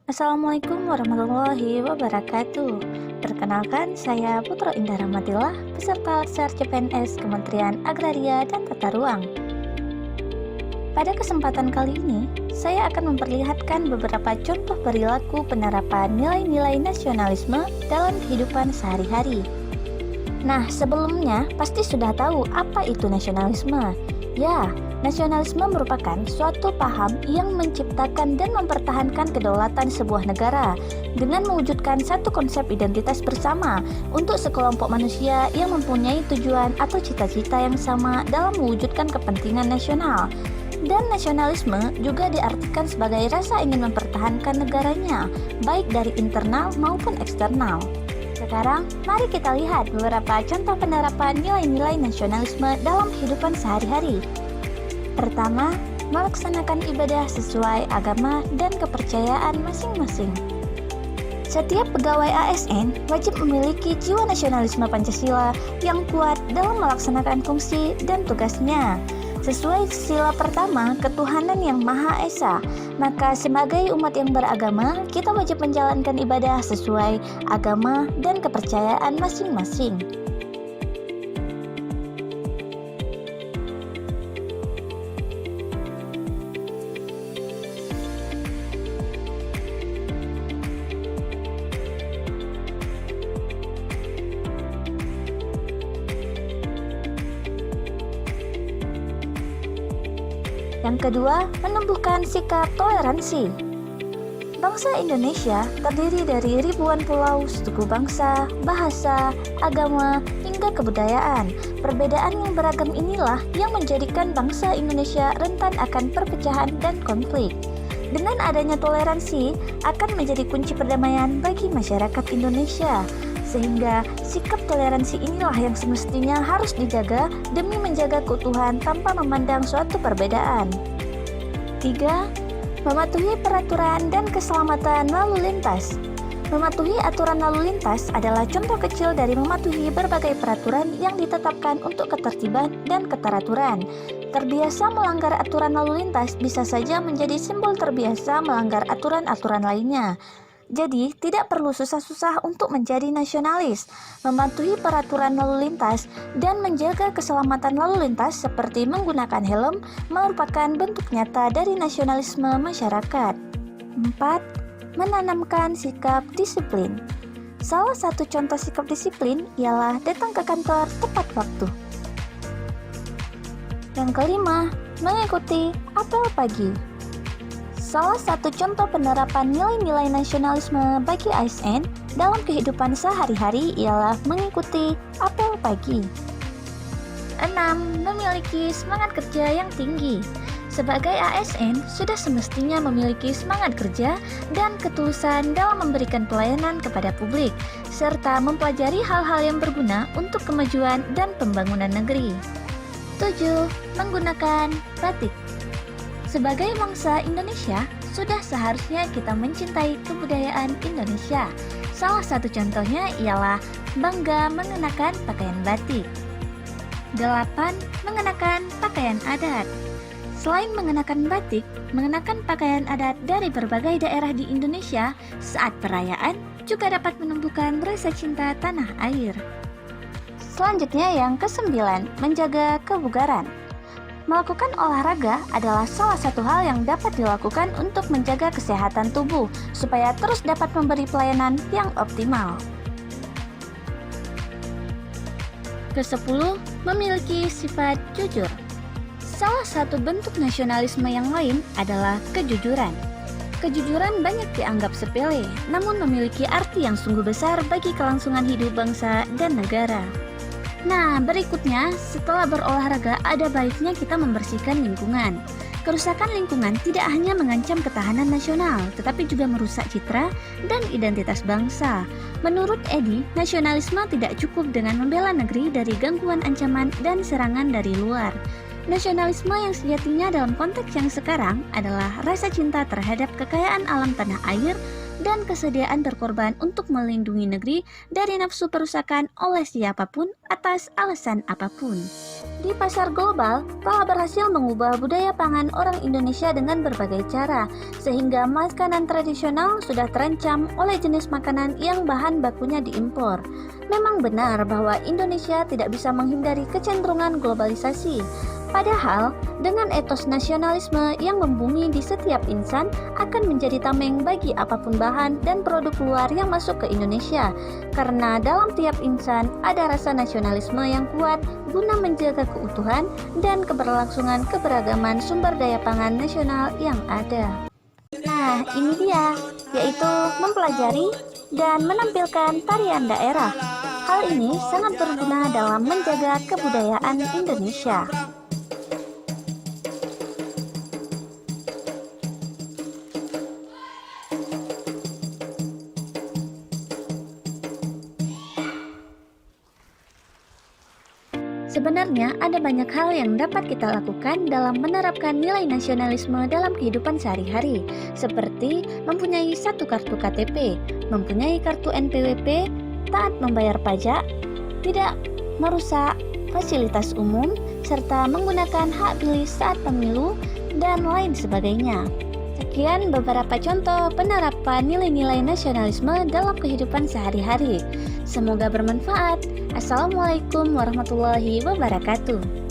Assalamualaikum warahmatullahi wabarakatuh. Perkenalkan, saya Putra Indah Rahmatillah, peserta Laksar CPNS Kementerian Agraria dan Tata Ruang. Pada kesempatan kali ini, saya akan memperlihatkan beberapa contoh perilaku penerapan nilai-nilai nasionalisme dalam kehidupan sehari-hari. Nah, sebelumnya pasti sudah tahu apa itu nasionalisme. Ya, nasionalisme merupakan suatu paham yang menciptakan dan mempertahankan kedaulatan sebuah negara dengan mewujudkan satu konsep identitas bersama untuk sekelompok manusia yang mempunyai tujuan atau cita-cita yang sama dalam mewujudkan kepentingan nasional. Dan nasionalisme juga diartikan sebagai rasa ingin mempertahankan negaranya, baik dari internal maupun eksternal. Sekarang, mari kita lihat beberapa contoh penerapan nilai-nilai nasionalisme dalam kehidupan sehari-hari. Pertama, melaksanakan ibadah sesuai agama dan kepercayaan masing-masing. Setiap pegawai ASN wajib memiliki jiwa nasionalisme Pancasila yang kuat dalam melaksanakan fungsi dan tugasnya. Sesuai sila pertama, ketuhanan yang Maha Esa, maka sebagai umat yang beragama, kita wajib menjalankan ibadah sesuai agama dan kepercayaan masing-masing. Yang kedua, menumbuhkan sikap toleransi. Bangsa Indonesia terdiri dari ribuan pulau, suku bangsa, bahasa, agama, hingga kebudayaan. Perbedaan yang beragam inilah yang menjadikan bangsa Indonesia rentan akan perpecahan dan konflik. Dengan adanya toleransi akan menjadi kunci perdamaian bagi masyarakat Indonesia. Sehingga sikap toleransi inilah yang semestinya harus dijaga demi menjaga keutuhan tanpa memandang suatu perbedaan. 3. Mematuhi peraturan dan keselamatan lalu lintas. Mematuhi aturan lalu lintas adalah contoh kecil dari mematuhi berbagai peraturan yang ditetapkan untuk ketertiban dan keteraturan. Terbiasa melanggar aturan lalu lintas bisa saja menjadi simbol terbiasa melanggar aturan-aturan lainnya. Jadi, tidak perlu susah-susah untuk menjadi nasionalis. Mematuhi peraturan lalu lintas dan menjaga keselamatan lalu lintas seperti menggunakan helm merupakan bentuk nyata dari nasionalisme masyarakat. 4. Menanamkan sikap disiplin. Salah satu contoh sikap disiplin ialah datang ke kantor tepat waktu. Yang kelima, mengikuti apel pagi. Salah satu contoh penerapan nilai-nilai nasionalisme bagi ASN dalam kehidupan sehari-hari ialah mengikuti apel pagi. 6. Memiliki semangat kerja yang tinggi. Sebagai ASN, sudah semestinya memiliki semangat kerja dan ketulusan dalam memberikan pelayanan kepada publik, serta mempelajari hal-hal yang berguna untuk kemajuan dan pembangunan negeri. 7. Menggunakan batik. Sebagai bangsa Indonesia, sudah seharusnya kita mencintai kebudayaan Indonesia. Salah satu contohnya ialah bangga mengenakan pakaian batik. 8. Mengenakan pakaian adat. Selain mengenakan batik, mengenakan pakaian adat dari berbagai daerah di Indonesia saat perayaan juga dapat menumbuhkan rasa cinta tanah air. Selanjutnya yang ke-9, menjaga kebugaran. Melakukan olahraga adalah salah satu hal yang dapat dilakukan untuk menjaga kesehatan tubuh supaya terus dapat memberi pelayanan yang optimal. Ke-10, memiliki sifat jujur. Salah satu bentuk nasionalisme yang lain adalah kejujuran. Kejujuran banyak dianggap sepele, namun memiliki arti yang sungguh besar bagi kelangsungan hidup bangsa dan negara. Nah, berikutnya, setelah berolahraga, ada baiknya kita membersihkan lingkungan. Kerusakan lingkungan tidak hanya mengancam ketahanan nasional, tetapi juga merusak citra dan identitas bangsa. Menurut Edi, nasionalisme tidak cukup dengan membela negeri dari gangguan ancaman dan serangan dari luar. Nasionalisme yang sejatinya dalam konteks yang sekarang adalah rasa cinta terhadap kekayaan alam tanah air dan kesediaan berkorban untuk melindungi negeri dari nafsu perusakan oleh siapapun atas alasan apapun. di pasar global telah berhasil mengubah budaya pangan orang Indonesia dengan berbagai cara, sehingga makanan tradisional sudah terancam oleh jenis makanan yang bahan bakunya diimpor. Memang benar bahwa Indonesia tidak bisa menghindari kecenderungan globalisasi. Padahal, dengan etos nasionalisme yang membumi di setiap insan akan menjadi tameng bagi apapun bahan dan produk luar yang masuk ke Indonesia. Karena dalam tiap insan ada rasa nasionalisme yang kuat guna menjaga keutuhan dan keberlangsungan keberagaman sumber daya pangan nasional yang ada. Nah, ini dia, yaitu mempelajari dan menampilkan tarian daerah. Hal ini sangat berguna dalam menjaga kebudayaan Indonesia. Sebenarnya ada banyak hal yang dapat kita lakukan dalam menerapkan nilai nasionalisme dalam kehidupan sehari-hari, seperti mempunyai satu kartu KTP, mempunyai kartu NPWP, taat membayar pajak, tidak merusak fasilitas umum, serta menggunakan hak pilih saat pemilu, dan lain sebagainya. Sekian beberapa contoh penerapan nilai-nilai nasionalisme dalam kehidupan sehari-hari. Semoga bermanfaat. Assalamualaikum warahmatullahi wabarakatuh.